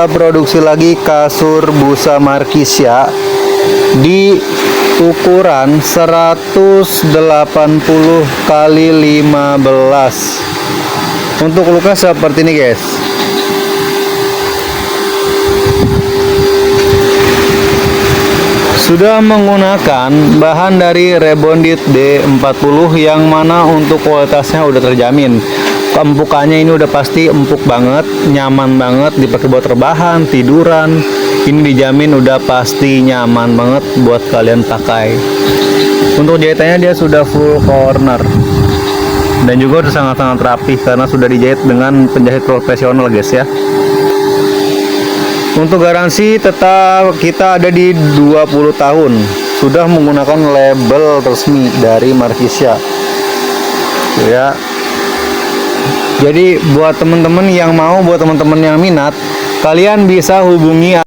Produksi lagi kasur busa Markisya di ukuran 180 kali 15. Untuk luka seperti ini guys. Sudah menggunakan bahan dari Rebondit D40 yang mana untuk kualitasnya udah terjamin. Empukannya ini udah pasti empuk banget, nyaman banget dipakai buat rebahan, tiduran. Ini dijamin udah pasti nyaman banget buat kalian pakai. Untuk jahitannya dia sudah full corner dan juga udah sangat-sangat rapi karena sudah dijahit dengan penjahit profesional guys ya. Untuk garansi tetap kita ada di 20 tahun. Sudah menggunakan label resmi dari Markisya. Ya. Jadi buat teman-teman yang mau, buat teman-teman yang minat, kalian bisa hubungi